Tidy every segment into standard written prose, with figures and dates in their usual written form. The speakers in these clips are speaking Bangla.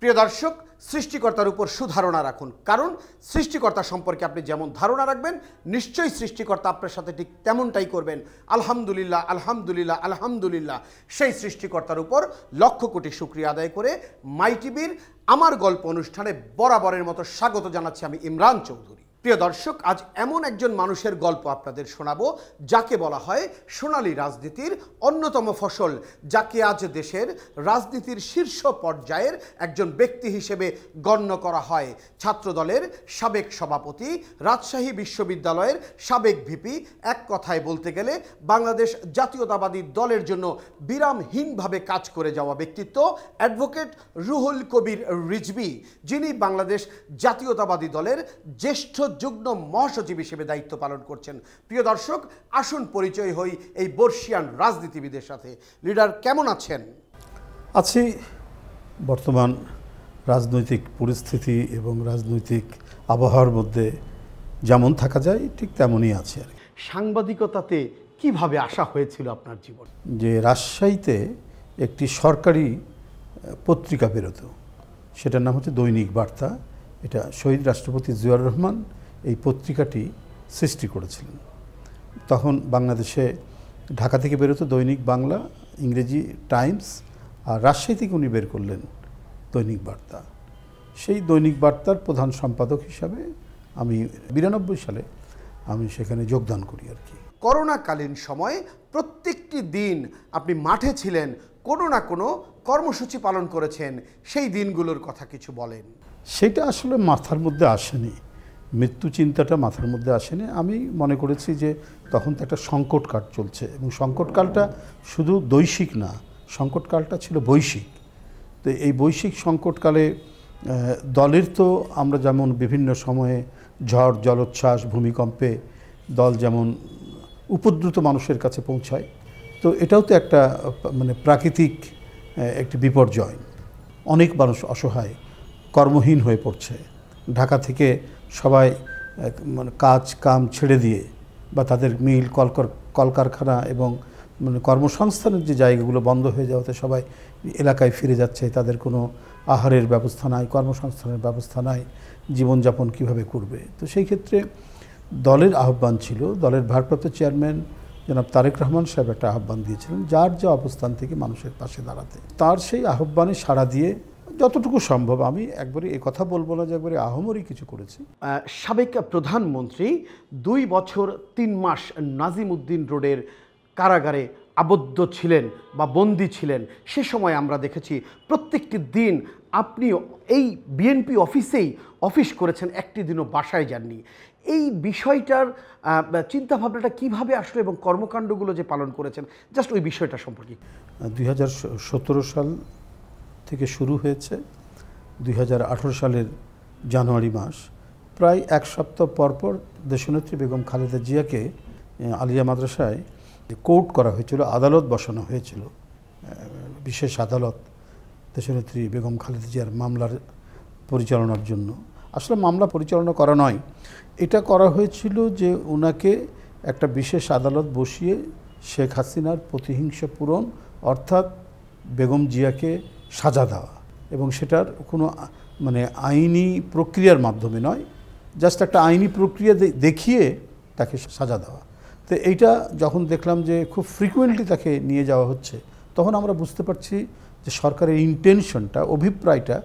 প্রিয় দর্শক, সৃষ্টিকর্তার উপর সুধারণা রাখুন, কারণ সৃষ্টিকর্তা সম্পর্কে আপনি যেমন ধারণা রাখবেন নিশ্চয়ই সৃষ্টিকর্তা আপনার সাথে ঠিক তেমনটাই করবেন। আলহামদুলিল্লাহ, আলহামদুলিল্লাহ, আলহামদুলিল্লাহ। সেই সৃষ্টিকর্তার উপর লক্ষ কোটি শুকরিয়া আদায় করে মাই টিভির আমার গল্প অনুষ্ঠানে বরাবরের মতো স্বাগত জানাচ্ছি আমি ইমরান চৌধুরী। প্রিয় দর্শক, আজ এমন একজন মানুষের গল্প আপনাদের শোনাবো যাকে বলা হয় সোনালী রাজনীতির অন্যতম ফসল, যাকে আজ দেশের রাজনীতির শীর্ষ পর্যায়ের একজন ব্যক্তি হিসেবে গণ্য করা হয়। ছাত্রদলের সাবেক সভাপতি, রাজশাহী বিশ্ববিদ্যালয়ের সাবেক ভিপি, এক কথায় বলতে গেলে বাংলাদেশ জাতীয়তাবাদী দলের জন্য বিরামহীনভাবে কাজ করে যাওয়া ব্যক্তিত্ব অ্যাডভোকেট রুহুল কবির রিজভী, যিনি বাংলাদেশ জাতীয়তাবাদী দলের জ্যেষ্ঠ যুগ্ম মহাসচিব হিসেবে দায়িত্ব পালন করছেন। প্রিয় দর্শক, আসুন পরিচয় হই এই বর্ষিয়ান রাজনীতিবিদের সাথে। লিডার, কেমন আছেন? আছি। বর্তমান রাজনৈতিক পরিস্থিতি এবং রাজনৈতিক আবহাওয়ার মধ্যে যেমন থাকা যায় ঠিক তেমনই আছে আর কি। সাংবাদিকতাতে কিভাবে আসা হয়েছিল আপনার জীবন? যে রাজশাহীতে একটি সরকারি পত্রিকা বেরোতো, সেটার নাম হচ্ছে দৈনিক বার্তা। এটা শহীদ রাষ্ট্রপতি জিয়াউর রহমান এই পত্রিকাটি সৃষ্টি করেছিলেন। তখন বাংলাদেশে ঢাকা থেকে বেরোতো দৈনিক বাংলা, ইংরেজি টাইমস, আর রাজশাহী থেকে উনি বের করলেন দৈনিক বার্তা। সেই দৈনিক বার্তার প্রধান সম্পাদক হিসাবে আমি 92 সালে আমি সেখানে যোগদান করি আর কি। করোনাকালীন সময়ে প্রত্যেকটি দিন আপনি মাঠে ছিলেন, কোনো না কোনো কর্মসূচি পালন করেছেন, সেই দিনগুলোর কথা কিছু বলেন। সেটা আসলে মাথার মধ্যে আসেনি, মৃত্যু চিন্তাটা মাথার মধ্যে আসেনি। আমি মনে করেছি যে তখন তো একটা সংকটকাল চলছে, এবং সংকটকালটা শুধু দৈশিক না, সংকটকালটা ছিল বৈশ্বিক। তো এই বৈশ্বিক সংকটকালে দলের তো আমরা যেমন বিভিন্ন সময়ে ঝড়, জলোচ্ছ্বাস, ভূমিকম্পে দল যেমন উপদ্রুত মানুষের কাছে পৌঁছায়, তো এটাও তো একটা মানে প্রাকৃতিক একটি বিপর্যয়। অনেক মানুষ অসহায়, কর্মহীন হয়ে পড়ছে। ঢাকা থেকে সবাই মানে কাজ কাম ছেড়ে দিয়ে বা তাদের মিল কলকারখানা এবং মানে কর্মসংস্থানের যে জায়গাগুলো বন্ধ হয়ে যাওয়াতে সবাই এলাকায় ফিরে যাচ্ছে। তাদের কোনো আহারের ব্যবস্থা নাই, কর্মসংস্থানের ব্যবস্থা নাই, জীবনযাপন কিভাবে করবে। তো সেই ক্ষেত্রে দলের আহ্বান ছিল, দলের ভারপ্রাপ্ত চেয়ারম্যান জনাব তারেক রহমান সাহেব একটা আহ্বান দিয়েছিলেন যার যে অবস্থান থেকে মানুষের পাশে দাঁড়াতে। তার সেই আহ্বানে সাড়া দিয়ে যতটুকু সম্ভব, আমি একবারে এ কথা বলবো না যে একবারে আহমরি কিছু করেছি। সাবেক প্রধানমন্ত্রী 2 বছর 3 মাস নাজিমউদ্দিন রোডের কারাগারে আবদ্ধ ছিলেন বা বন্দী ছিলেন। সে সময় আমরা দেখেছি প্রত্যেকটি দিন আপনি এই বিএনপি অফিসেই অফিস করেছেন, একটি দিনও বাসায় যাননি। এই বিষয়টার চিন্তাভাবনাটা কীভাবে আসলো এবং কর্মকাণ্ডগুলো যে পালন করেছেন, জাস্ট ওই বিষয়টা সম্পর্কে। 2017 সাল থেকে শুরু হয়েছে। 2018 সালের জানুয়ারি মাস, প্রায় 1 সপ্তাহ পরপর দেশনেত্রী বেগম খালেদা জিয়াকে আলিয়া মাদ্রাসায় কোর্ট করা হয়েছিল, আদালত বসানো হয়েছিল, বিশেষ আদালত দেশনেত্রী বেগম খালেদা জিয়ার মামলার পরিচালনার জন্য। আসলে মামলা পরিচালনা করা নয়, এটা করা হয়েছিল যে ওনাকে একটা বিশেষ আদালত বসিয়ে শেখ হাসিনার প্রতিহিংসা পূরণ, অর্থাৎ বেগম জিয়াকে সাজা দেওয়া, এবং সেটার কোনো মানে আইনি প্রক্রিয়ার মাধ্যমে নয়, জাস্ট একটা আইনি প্রক্রিয়া দেখিয়ে তাকে সাজা দেওয়া। তো এইটা যখন দেখলাম যে খুব ফ্রিকুয়েন্টলি তাকে নিয়ে যাওয়া হচ্ছে, তখন আমরা বুঝতে পারছি যে সরকারের ইন্টেনশনটা, অভিপ্রায়টা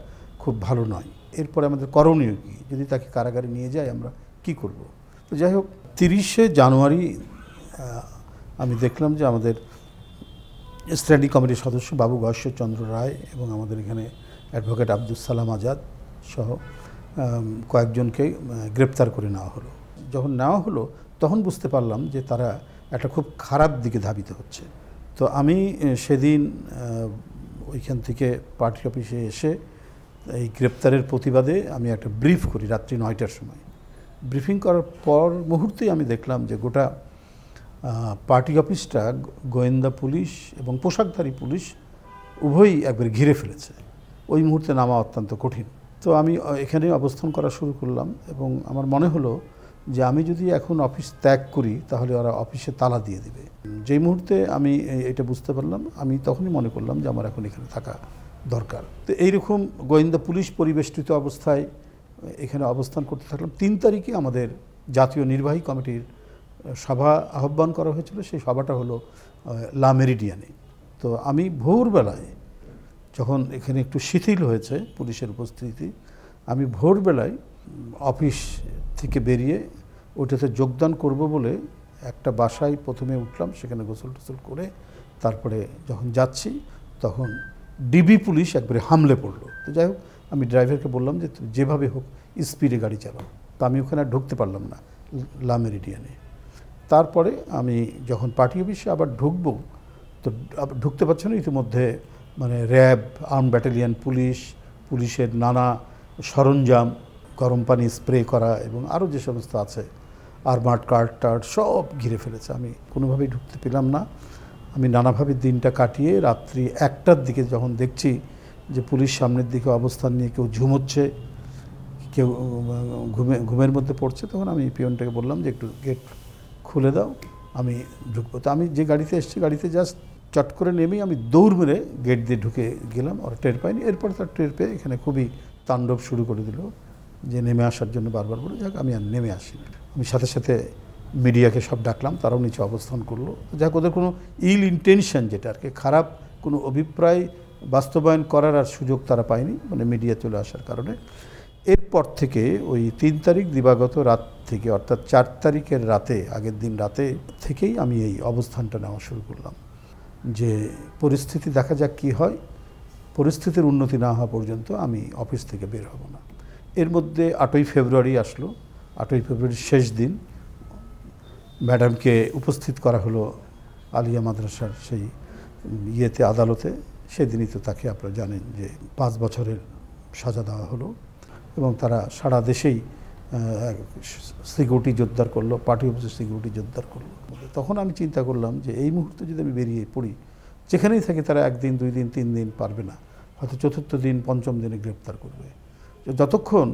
খুব ভালো নয়। এরপরে আমাদের করণীয় কী, যদি তাকে কারাগারে নিয়ে যাই আমরা কি করব। তো যাই হোক, 30শে জানুয়ারি আমি দেখলাম যে আমাদের স্ট্যান্ডিং কমিটির সদস্য বাবু গয়েশ্বরচন্দ্র রায় এবং আমাদের এখানে অ্যাডভোকেট আব্দুল সালাম আজাদ সহ কয়েকজনকে গ্রেপ্তার করে নেওয়া হলো। যখন নেওয়া হলো তখন বুঝতে পারলাম যে তারা একটা খুব খারাপ দিকে ধাবিত হচ্ছে। তো আমি সেদিন ওইখান থেকে পার্টি অফিসে এসে এই গ্রেপ্তারের প্রতিবাদে আমি একটা ব্রিফ করি রাত্রি 9টার সময়। ব্রিফিং করার পর মুহূর্তেই আমি দেখলাম যে গোটা পার্টি অফিসটা গোয়েন্দা পুলিশ এবং পোশাকধারী পুলিশ উভয়ই একবার ঘিরে ফেলেছে। ওই মুহূর্তে নামা অত্যন্ত কঠিন। তো আমি এখানে অবস্থান করা শুরু করলাম, এবং আমার মনে হলো যে আমি যদি এখন অফিস ত্যাগ করি তাহলে ওরা অফিসে তালা দিয়ে দেবে। যেই মুহূর্তে আমি এটা বুঝতে পারলাম, আমি তখনই মনে করলাম যে আমার এখন এখানে থাকা দরকার। তো এইরকম গোয়েন্দা পুলিশ পরিবেষ্টিত অবস্থায় এখানে অবস্থান করতে থাকলাম। 3 তারিখে আমাদের জাতীয় নির্বাহী কমিটির সভা আহ্বান করা হয়েছিল। সেই সভাটা হলো লা মেরিডিয়ানে। তো আমি ভোরবেলায়, যখন এখানে একটু শিথিল হয়েছে পুলিশের উপস্থিতি, আমি ভোরবেলায় অফিস থেকে বেরিয়ে ওটাতে যোগদান করব বলে একটা বাসায় প্রথমে উঠলাম, সেখানে গোসল টোসল করে তারপরে যখন যাচ্ছি তখন ডিবি পুলিশ একবারে হামলে পড়লো। তো যাই হোক, আমি ড্রাইভারকে বললাম যে যেভাবে হোক স্পিডে গাড়ি চালাও। তো আমি ওখানে আর ঢুকতে পারলাম না লা মেরিডিয়ানে। তারপরে আমি যখন পার্টি অফিসে আবার ঢুকবো, তো ঢুকতে পারছি না, ইতিমধ্যে মানে র্যাব, আর্ম ব্যাটালিয়ন পুলিশের নানা সরঞ্জাম, গরম পানি স্প্রে করা এবং আরও যে সমস্ত আছে, আর্মার্ড কার্ড সব ঘিরে ফেলেছে। আমি কোনোভাবেই ঢুকতে পেলাম না। আমি নানাভাবে দিনটা কাটিয়ে রাত্রি 1টার দিকে যখন দেখছি যে পুলিশ সামনের দিকে অবস্থান নিয়ে কেউ ঝুমোচ্ছে, কেউ ঘুমের মধ্যে পড়ছে, তখন আমি পিয়নটাকে বললাম যে একটু গেট খুলে দাও, আমি ঢুকবো। তো আমি যে গাড়িতে এসেছি, গাড়িতে জাস্ট চট করে নেমেই আমি দৌড় মেরে গেট দিয়ে ঢুকে গেলাম। ওরা টের পায়নি। এরপর তার টের পেয়ে এখানে খুবই তাণ্ডব শুরু করে দিল, যে নেমে আসার জন্য বারবার বলে। যাক, আমি আর নেমে আসি। আমি সাথে সাথে মিডিয়াকে সব ডাকলাম, তারাও নিচে অবস্থান করলো। যাক, ওদের কোনো ইল ইন্টেনশন, যেটা আর কি খারাপ কোনো অভিপ্রায় বাস্তবায়ন করার আর সুযোগ তারা পায়নি, মানে মিডিয়া চলে আসার কারণে। এরপর থেকে ওই 3 তারিখ দিবাগত রাত থেকে, অর্থাৎ 4 তারিখের রাতে, আগের দিন রাতে থেকেই আমি এই অবস্থানটা নেওয়া শুরু করলাম যে পরিস্থিতি দেখা যাক কী হয়, পরিস্থিতির উন্নতি না হওয়া পর্যন্ত আমি অফিস থেকে বের হব না। এর মধ্যে 8ই ফেব্রুয়ারি আসলো। 8ই ফেব্রুয়ারির শেষ দিন ম্যাডামকে উপস্থিত করা হলো আলিয়া মাদ্রাসার সেই আদালতে। সেদিনই তো তাকে আপনারা জানেন যে 5 বছরের সাজা দেওয়া হলো এবং তারা সারা দেশেই সিকিউরিটি জোরদার করলো, পার্টি অফিসের সিকিউরিটি জোরদার করলো। তখন আমি চিন্তা করলাম যে এই মুহূর্তে যদি আমি বেরিয়ে পড়ি, যেখানেই থাকি তারা 1 দিন 2 দিন 3 দিন পারবে না, হয়তো 4র্থ দিন 5ম দিনে গ্রেপ্তার করবে। যতক্ষণ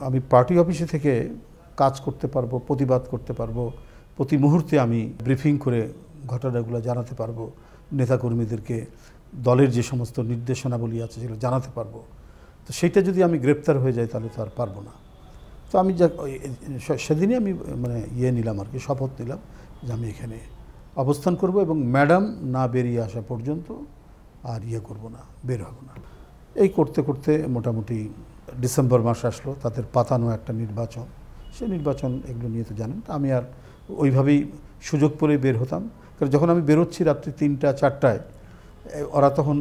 আমি পার্টি অফিসে থেকে কাজ করতে পারবো, প্রতিবাদ করতে পারবো, প্রতি মুহূর্তে আমি ব্রিফিং করে ঘটনাগুলো জানাতে পারবো, নেতাকর্মীদেরকে দলের যে সমস্ত নির্দেশনাবলী আছে সেগুলো জানাতে পারবো, তো সেইটা যদি আমি গ্রেপ্তার হয়ে যাই তাহলে তো আর পারবো না। তো আমি সেদিনই আমি মানে নিলাম আর কি, শপথ নিলাম যে আমি এখানে অবস্থান করব এবং ম্যাডাম না বেরিয়ে আসা পর্যন্ত আর করব না, বের হব না। এই করতে করতে মোটামুটি ডিসেম্বর মাস আসলো, তাদের পাতানো একটা নির্বাচন, সেই নির্বাচন এগুলো নিয়ে তো জানেন। আমি আর ওইভাবেই সুযোগ পেলেই বের হতাম, কারণ যখন আমি বেরোচ্ছি রাত্রি 3টা 4টায়, ওরা তখন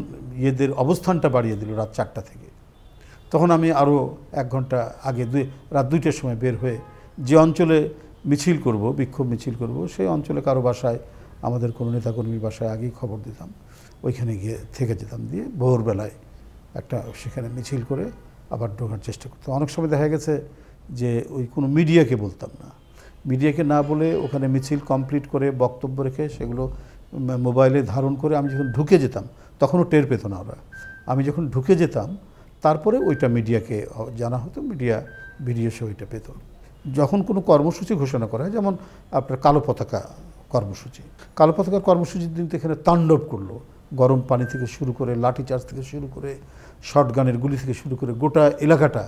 অবস্থানটা বাড়িয়ে দিল রাত 4টা থেকে। তখন আমি আরও 1 ঘন্টা আগে রাত 2টার সময় বের হয়ে যে অঞ্চলে মিছিল করব, বিক্ষোভ মিছিল করব, সেই অঞ্চলে কারো বাসায়, আমাদের কোনো নেতাকর্মীর বাসায় আগেই খবর দিতাম, ওইখানে গিয়ে থেকে যেতাম, দিয়ে ভোরবেলায় একটা সেখানে মিছিল করে আবার ঢোকার চেষ্টা করতাম। অনেক সময় দেখা গেছে যে ওই কোনো মিডিয়াকে বলতাম না, মিডিয়াকে না বলে ওখানে মিছিল কমপ্লিট করে বক্তব্য রেখে সেগুলো মোবাইলে ধারণ করে আমি যখন ঢুকে যেতাম তখনও টের পেত না ওরা। আমি যখন ঢুকে যেতাম তারপরে ওইটা মিডিয়াকে জানা হতো, ভিডিও সে ওইটা পেত। যখন কোনো কর্মসূচি ঘোষণা করা হয়, যেমন আপনার কালো পতাকা কর্মসূচি, কালো পতাকার কর্মসূচির দিন তো এখানে তাণ্ডব করলো। গরম পানি থেকে শুরু করে, লাঠিচার্জ থেকে শুরু করে, শটগানের গুলি থেকে শুরু করে গোটা এলাকাটা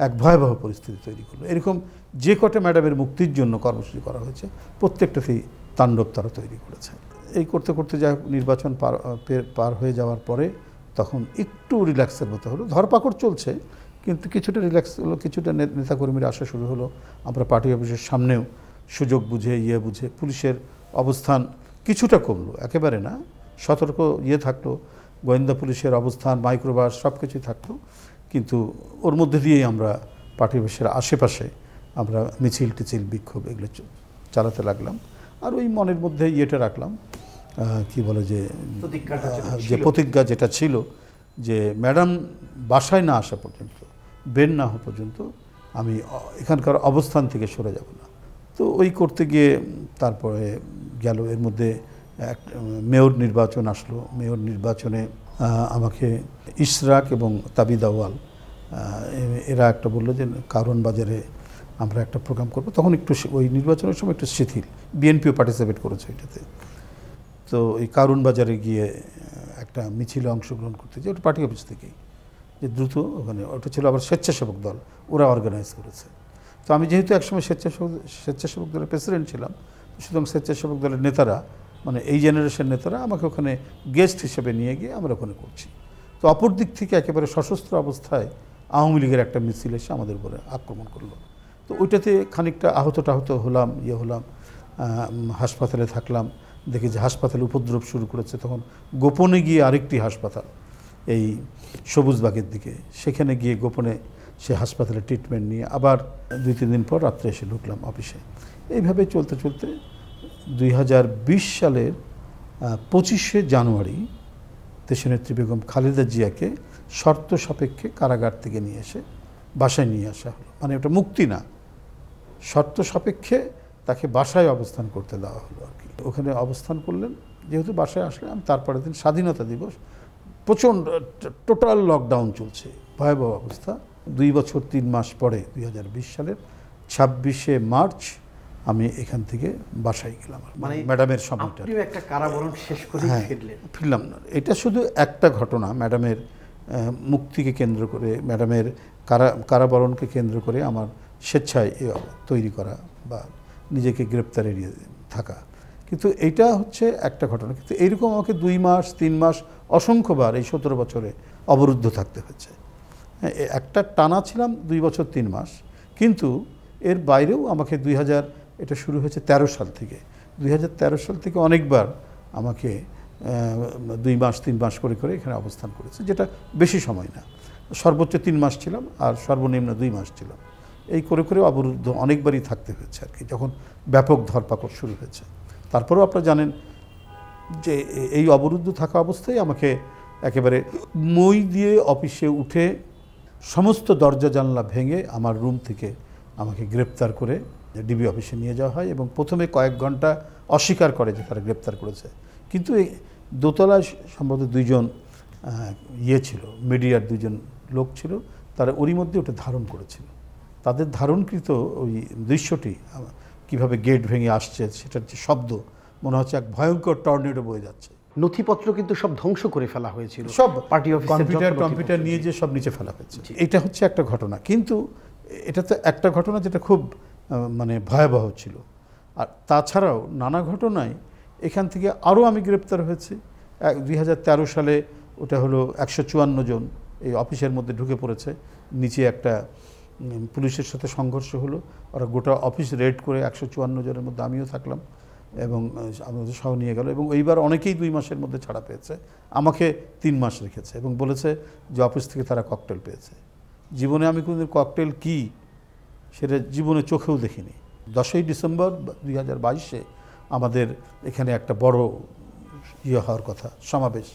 এক ভয়াবহ পরিস্থিতি তৈরি করলো। এরকম যে কটা ম্যাডামের মুক্তির জন্য কর্মসূচি করা হয়েছে প্রত্যেকটাতেই তাণ্ডব তারা তৈরি করেছে। এই করতে করতে যা নির্বাচন পার হয়ে যাওয়ার পরে তখন একটু রিল্যাক্সের মতো হলো। ধরপাকড় চলছে কিন্তু কিছুটা রিল্যাক্স হলো, কিছুটা নেতাকর্মীরা আসা শুরু হলো। আমরা পার্টি অফিসের সামনেও সুযোগ বুঝে বুঝে পুলিশের অবস্থান কিছুটা কমলো, একেবারে না, সতর্ক থাকলো, গোয়েন্দা পুলিশের অবস্থান, মাইক্রোবাস সব কিছুই থাকতো, কিন্তু ওর মধ্যে দিয়েই আমরা পার্টি অফিসের আশেপাশে আমরা মিছিল টিছিল বিক্ষোভ এগুলো চালাতে লাগলাম। আর ওই মনের মধ্যে রাখলাম, কি বলে যে প্রতিজ্ঞা যেটা ছিল যে ম্যাডাম বাসায় না আসা পর্যন্ত, বের না হওয়া পর্যন্ত আমি এখানকার অবস্থান থেকে সরে যাব না। তো ওই করতে গিয়ে তারপরে গেল, এর মধ্যে মেয়র নির্বাচন আসলো। মেয়র নির্বাচনে আমাকে ইশরাক এবং তাবিদ আউয়াল এরা একটা বললো যে কারওয়ান বাজারে আমরা একটা প্রোগ্রাম করবো। তখন একটু ওই নির্বাচনের সময় একটু শিথিল, বিএনপিও পার্টিসিপেট করেছে এটাতে। তো এই কারওয়ান বাজারে গিয়ে একটা মিছিলে অংশগ্রহণ করতে যাই, ওটা পার্টি অফিস থেকেই, যে দ্রুত ওখানে, ওটা ছিল আবার স্বেচ্ছাসেবক দল, ওরা অর্গানাইজ করেছে। তো আমি যেহেতু একসময় স্বেচ্ছাসেবক দলের প্রেসিডেন্ট ছিলাম, সুতরাং স্বেচ্ছাসেবক দলের নেতারা, মানে এই জেনারেশন নেতারা আমাকে ওখানে গেস্ট হিসেবে নিয়ে গিয়ে আমরা ওখানে করছি। তো অপর দিক থেকে একেবারে সশস্ত্র অবস্থায় আওয়ামী লীগের একটা মিছিল এসে আমাদের উপরে আক্রমণ করলো। তো ওইটাতে খানিকটা আহত হলাম, হলাম, হাসপাতালে থাকলাম, দেখি যে হাসপাতালে উপদ্রব শুরু করেছে। তখন গোপনে গিয়ে আরেকটি হাসপাতাল এই সবুজবাগের দিকে, সেখানে গিয়ে গোপনে সে হাসপাতালে ট্রিটমেন্ট নিয়ে আবার 2-3 দিন পর রাত্রে এসে ঢুকলাম অফিসে। এইভাবে চলতে চলতে 2020 সালের 25শে জানুয়ারি দেশনেত্রী বেগম খালেদা জিয়াকে শর্ত সাপেক্ষে কারাগার থেকে নিয়ে এসে বাসায় নিয়ে আসা হলো। মানে ওটা মুক্তি না, শর্ত সাপেক্ষে তাকে বাসায় অবস্থান করতে দেওয়া হলো আর কি। ওখানে অবস্থান করলেন, যেহেতু বাসায় আসলাম। তারপরের দিন স্বাধীনতা দিবস, প্রচণ্ড টোটাল লকডাউন চলছে, ভয়াবহ অবস্থা। 2 বছর 3 মাস পরে 2020 সালের 26শে মার্চ আমি এখান থেকে বাসায় গেলাম, মানে ম্যাডামের সময়টা। আপনি একটা কারাবরণ শেষ করে ফিরলাম না। এটা শুধু একটা ঘটনা, ম্যাডামের মুক্তিকে কেন্দ্র করে, ম্যাডামের কারাবরণকে কেন্দ্র করে আমার স্বেচ্ছায় তৈরি করা বা নিজেকে গ্রেপ্তার এড়িয়ে থাকা। কিন্তু এইটা হচ্ছে একটা ঘটনা। কিন্তু এইরকম আমাকে 2 মাস 3 মাস অসংখ্যবার এই 17 বছরে অবরুদ্ধ থাকতে হয়েছে। একটা টানা ছিলাম 2 বছর 3 মাস, কিন্তু এর বাইরেও আমাকে এটা শুরু হয়েছে 13 সাল থেকে। 2013 সাল থেকে অনেকবার আমাকে 2 মাস 3 মাস করে করে এখানে অবস্থান করেছে, যেটা বেশি সময় না। সর্বোচ্চ 3 মাস ছিলাম আর সর্বনিম্ন 2 মাস ছিলাম। এই করে করে অবরুদ্ধ অনেকবারই থাকতে হয়েছে আর কি, যখন ব্যাপক ধরপাকড় শুরু হয়েছে। তারপরেও আপনারা জানেন যে এই অবরুদ্ধ থাকা অবস্থায় আমাকে একেবারে মই দিয়ে অফিসে উঠে সমস্ত দরজা জানলা ভেঙে আমার রুম থেকে আমাকে গ্রেপ্তার করে ডিবি অফিসে নিয়ে যাওয়া হয়। এবং প্রথমে কয়েক ঘন্টা অস্বীকার করে যে তারা গ্রেপ্তার করেছে, কিন্তু এই দোতলায় সম্ভবত 2 জন ছিল, মিডিয়ার 2 জন লোক ছিল, তারা ওরই মধ্যে ওটা ধারণ করেছিল। তাদের ধারণকৃত ওই দৃশ্যটি কিভাবে গেট ভেঙে আসছে, সেটার যে শব্দ, মনে হচ্ছে এক ভয়ঙ্কর টর্নেডো বয়ে যাচ্ছে। নথিপত্র কিন্তু সব ধ্বংস করে ফেলা হয়েছিল, সব পার্টি অফিসের কম্পিউটার নিয়ে যে সব নিচে ফেলা হয়েছে। এটা হচ্ছে একটা ঘটনা, কিন্তু এটা তো একটা ঘটনা যেটা খুব মানে ভয়াবহ ছিল। আর তাছাড়াও নানা ঘটনায় এখান থেকে আরও আমি গ্রেপ্তার হয়েছি। 2013 সালে ওটা হলো 154 জন এই অফিসের মধ্যে ঢুকে পড়েছে। নিচে একটা পুলিশের সাথে সংঘর্ষ হলো, ওরা গোটা অফিস রেড করে 154 জনের মধ্যে আমিও থাকলাম এবং আমাদের সহ নিয়ে গেল। এবং এইবার অনেকেই 2 মাসের মধ্যে ছাড়া পেয়েছে, আমাকে 3 মাস রেখেছে এবং বলেছে যে অফিস থেকে তারা ককটেল পেয়েছে। জীবনে আমি কোনোদিন ককটেল কি সেটা জীবনে চোখেও দেখিনি। 10ই ডিসেম্বর 2022-এ আমাদের এখানে একটা বড় হওয়ার কথা, সমাবেশ।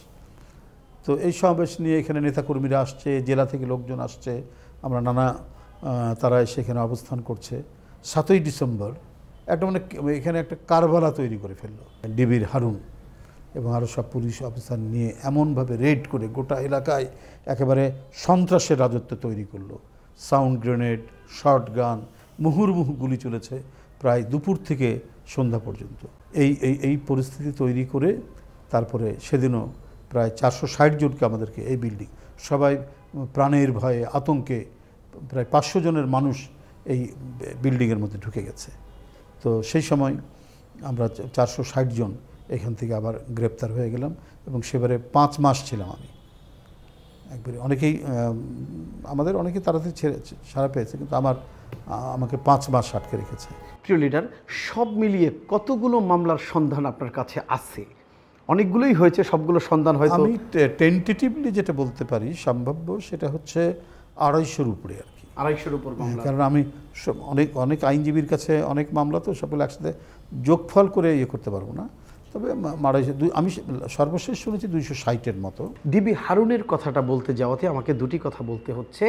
তো এই সমাবেশ নিয়ে এখানে নেতাকর্মীরা আসছে, জেলা থেকে লোকজন আসছে, আমরা তারা এসে এখানে অবস্থান করছে। 7ই ডিসেম্বর একটা মানে এখানে একটা কারবালা তৈরি করে ফেললো ডিবির হারুন এবং আরও সব পুলিশ অফিসার নিয়ে, এমনভাবে রেড করে গোটা এলাকায় একেবারে সন্ত্রাসের রাজত্ব তৈরি করলো। সাউন্ড গ্রেনেড, শর্ট গান, মুহুর্মুহু গুলি চলেছে প্রায় দুপুর থেকে সন্ধ্যা পর্যন্ত। এই পরিস্থিতি তৈরি করে তারপরে সেদিনও প্রায় 460 জনকে আমাদেরকে, এই বিল্ডিং সবাই প্রাণের ভয়ে আতঙ্কে, প্রায় 500 জনের মানুষ এই বিল্ডিংয়ের মধ্যে ঢুকে গেছে। তো সেই সময় আমরা 460 জন এখান থেকে আবার গ্রেপ্তার হয়ে গেলাম এবং সেবারে 5 মাস ছিলাম আমি একবারে। আমাদের অনেকেই তাড়াতাড়ি ছাড়া পেয়েছে, কিন্তু আমাকে 5 মাস আটকে রেখেছে। প্রিয় লিডার, সব মিলিয়ে কতগুলো মামলার সন্ধান আপনার কাছে আছে? অনেকগুলোই হয়েছে, সবগুলো সন্ধান হয়তো আমি টেন্টেটিভলি যেটা বলতে পারি সম্ভাব্য সেটা হচ্ছে 250-এর উপরে আর কি। 250-এর উপর মামলা। কারণ আমি অনেক আইনজীবীর কাছে অনেক মামলা, তো সবগুলো একসাথে যোগফল করে করতে পারবো না। তবে আমি সর্বশেষ শুনেছি 260-এর মতো। ডিবি হারুনের কথাটা বলতে যাওয়াতে আমাকে দুটি কথা বলতে হচ্ছে।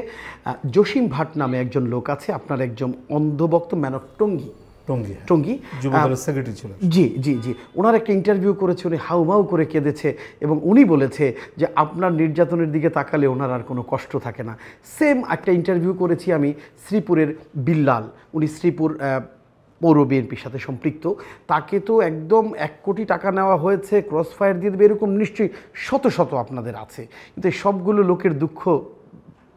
জসিম ভাট নামে একজন লোক আছে, আপনার একজন অন্ধভক্ত, ম্যান অফ টঙ্গী যুবদলের সেক্রেটারি ছিলেন। জি, ওনার একটা ইন্টারভিউ করেছে, উনি হাউমাউ করে কেঁদেছে এবং উনি বলেছে যে আপনার নির্যাতনের দিকে তাকালে ওনার আর কোনো কষ্ট থাকে না। সেম একটা ইন্টারভিউ করেছি আমি শ্রীপুরের বিল্লাল, উনি শ্রীপুর পৌর বিএনপির সাথে সম্পৃক্ত, তাকে তো একদম 1 কোটি টাকা নেওয়া হয়েছে, ক্রস ফায়ার দিয়ে দেবে, এরকম নিশ্চয়ই শত শত আপনাদের আছে। কিন্তু এই সবগুলো লোকের দুঃখ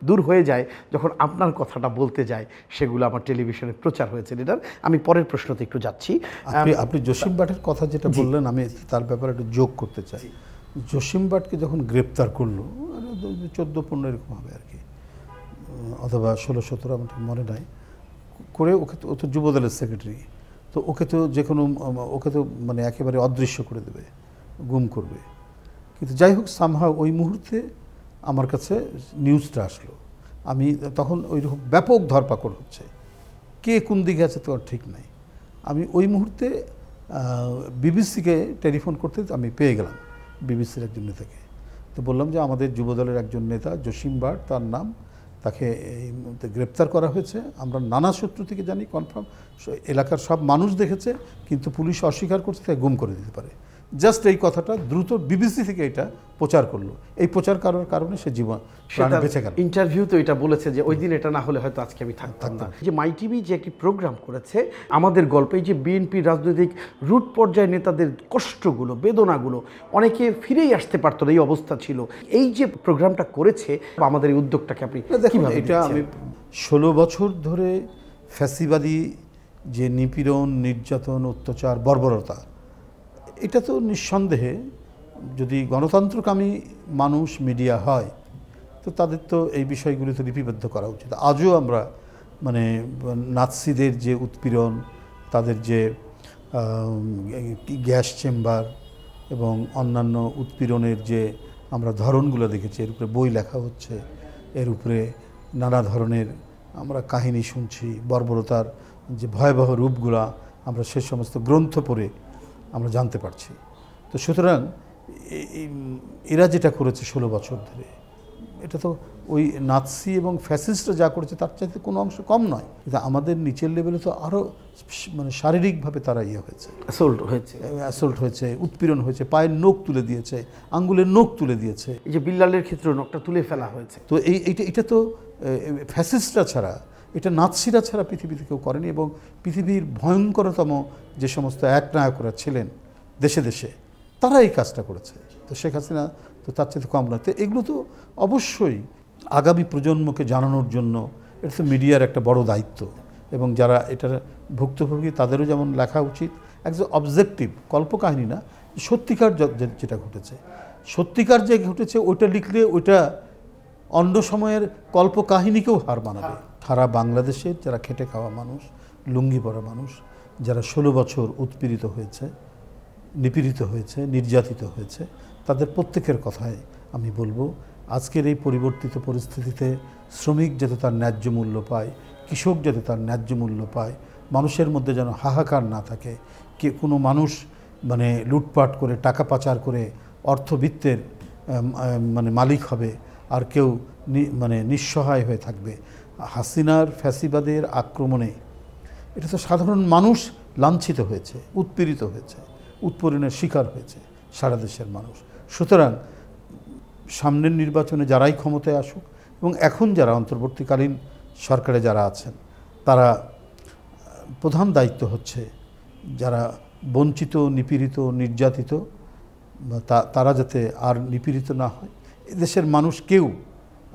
দূর হয়ে যায় যখন আপনার কথাটা বলতে যায়, সেগুলো আমার টেলিভিশনে প্রচার হয়েছে। লিডার, আমি পরের প্রশ্নতে একটু যাচ্ছি। আপনি জসিম বাটের কথা যেটা বললেন, আমি তার ব্যাপারে একটু যোগ করতে চাই। জসিম বাটকে যখন গ্রেপ্তার করলো, 14-15 এরকম হবে আর কি, অথবা 16-17, আমার ঠিক মনে নাই, করে ওকে তো, ও তো যুবদলের সেক্রেটারি, তো ওকে তো যে কোনো, ওকে তো মানে একেবারে অদৃশ্য করে দেবে, গুম করবে। কিন্তু যাই হোক, সামহাও ওই মুহূর্তে আমার কাছে নিউজটা আসলো। আমি তখন ওই রকম ব্যাপক ধরপাকড় হচ্ছে, কে কোন দিকে আছে তো আর ঠিক নাই। আমি ওই মুহূর্তে বিবিসিকে টেলিফোন করতে আমি পেয়ে গেলাম, বিবিসির একজন নেতাকে। তো বললাম যে আমাদের যুবদলের একজন নেতা জসিম বাট, তার নাম, তাকে এই মুহূর্তে গ্রেপ্তার করা হয়েছে। আমরা নানা সূত্র থেকে জানি, কনফার্ম, এলাকার সব মানুষ দেখেছে, কিন্তু পুলিশ অস্বীকার করছে, তাই গুম করে দিতে পারে। জাস্ট এই কথাটা দ্রুত বিবিসি থেকে এটা প্রচার করলো। এই প্রচার করার কারণে সে জীবন বেঁচে গেল। ইন্টারভিউ তো এটা বলেছে যে ওই দিন এটা না হলে হয়তো আজকে আমি থাকতাম না। যে মাই টিভি যে একটি প্রোগ্রাম করেছে আমাদের গল্পে, যে বিএনপি রাজনৈতিক রুট পর্যায়ে নেতাদের কষ্টগুলো, বেদনাগুলো, অনেকে ফিরেই আসতে পারতো না, এই অবস্থা ছিল। এই যে প্রোগ্রামটা করেছে, আমাদের এই উদ্যোগটাকে আপনি কিভাবে? এটা আমি 16 বছর ধরে ফ্যাসিবাদী যে নিপীড়ন, নির্যাতন, অত্যাচার, বর্বরতা, এটা তো নিঃসন্দেহে, যদি গণতন্ত্রকামী মানুষ মিডিয়া হয়, তো তাদের তো এই বিষয়গুলি তো লিপিবদ্ধ করা উচিত। আজও আমরা মানে নাৎসিদের যে উৎপীড়ন, তাদের যে গ্যাস চেম্বার এবং অন্যান্য উৎপীড়নের যে আমরা ধরনগুলো দেখেছি, এর উপরে বই লেখা হচ্ছে, এর উপরে নানা ধরনের আমরা কাহিনী শুনছি, বর্বরতার যে ভয়াবহ রূপগুলা আমরা সে সমস্ত গ্রন্থ পড়ে আমরা জানতে পারছি। তো সুতরাং এরা যেটা করেছে 16 বছর ধরে, এটা তো ওই নাৎসি এবং ফ্যাসিস্টরা যা করেছে তার চাইতে কোনো অংশ কম নয়। কিন্তু আমাদের নিচের লেভেলে তো আরও মানে শারীরিকভাবে তারা অ্যাসল্ট হয়েছে, উৎপীড়ন হয়েছে, পায়ের নখ তুলে দিয়েছে, আঙ্গুলের নখ তুলে দিয়েছে, এই যে বিল্লালের ক্ষেত্রে নখটা তুলে ফেলা হয়েছে। তো এটা তো ফ্যাসিস্টরা ছাড়া, এটা নাৎসিরা ছাড়া পৃথিবীতে কেউ করেনি। এবং পৃথিবীর ভয়ঙ্করতম যে সমস্ত একনায়করা ছিলেন দেশে দেশে, তারা এই কাজটা করেছে। তো শেখ হাসিনা তো তার চেয়ে কম নয়। তো এগুলো তো অবশ্যই আগামী প্রজন্মকে জানানোর জন্য এটা তো মিডিয়ার একটা বড় দায়িত্ব। এবং যারা এটার ভুক্তভোগী, তাদেরও যেমন লেখা উচিত, একজন অবজেক্টিভ, কল্পকাহিনী না, সত্যিকার যেটা ঘটেছে, সত্যিকার যে ঘটেছে ওইটা লিখলে ওইটা অন্য সময়ের কল্পকাহিনীকেও হার মানাবে। সারা বাংলাদেশের যারা খেটে খাওয়া মানুষ, লুঙ্গি পরা মানুষ, যারা 16 বছর উৎপীড়িত হয়েছে, নিপীড়িত হয়েছে, নির্যাতিত হয়েছে, তাদের প্রত্যেকের কথাই আমি বলবো, আজকের এই পরিবর্তিত পরিস্থিতিতে শ্রমিক যাতে তার ন্যায্য মূল্য পায়, কৃষক যাতে তার ন্যায্য মূল্য পায়, মানুষের মধ্যে যেন হাহাকার না থাকে, কোনো মানুষ মানে লুটপাট করে, টাকা পাচার করে অর্থবিত্তের মানে মালিক হবে, আর কেউ মানে নিঃসহায় হয়ে থাকবে। হাসিনার ফ্যাসিবাদের আক্রমণে এটা তো সাধারণ মানুষ লাঞ্ছিত হয়েছে, উৎপীড়িত হয়েছে, উৎপীড়নের শিকার হয়েছে সারা দেশের মানুষ। সুতরাং সামনের নির্বাচনে যারাই ক্ষমতায় আসুক, এবং এখন যারা অন্তর্বর্তীকালীন সরকারে যারা আছেন, তারা প্রধান দায়িত্ব হচ্ছে যারা বঞ্চিত, নিপীড়িত, নির্যাতিত, তারা যাতে আর নিপীড়িত না হয়, এদেশের মানুষ কেউ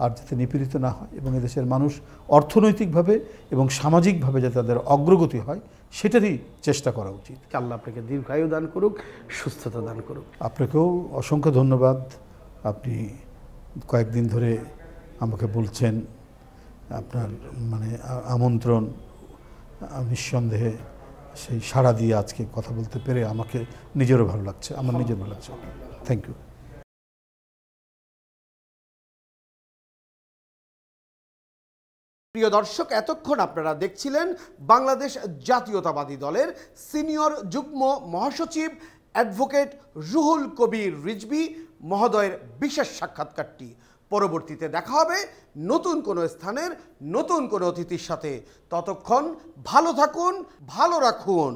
আর যাতে নিপীড়িত না হয়, এবং এদেশের মানুষ অর্থনৈতিকভাবে এবং সামাজিকভাবে যাতে তাদের অগ্রগতি হয়, সেটারই চেষ্টা করা উচিত। আল্লাহ আপনাকে দীর্ঘায়ু দান করুক, সুস্থতা দান করুক। আপনাকেও অসংখ্য ধন্যবাদ। আপনি কয়েকদিন ধরে আমাকে বলছেন, আপনার মানে আমন্ত্রণ, নিঃসন্দেহে সেই সাড়া দিয়ে আজকে কথা বলতে পেরে আমাকে নিজেরও ভালো লাগছে, আমার নিজের ভালো লাগছে। Thank you. প্রিয় দর্শক, এতক্ষণ আপনারা দেখছিলেন বাংলাদেশ জাতীয়তাবাদী দলের সিনিয়র যুগ্ম মহাসচিব অ্যাডভোকেট রুহুল কবির রিজভী মহোদয়ের বিশেষ সাক্ষাৎকারটি। পরবর্তীতে দেখা হবে নতুন কোনো স্থানের নতুন কোনো অতিথির সাথে। ততক্ষণ ভালো থাকুন, ভালো রাখুন।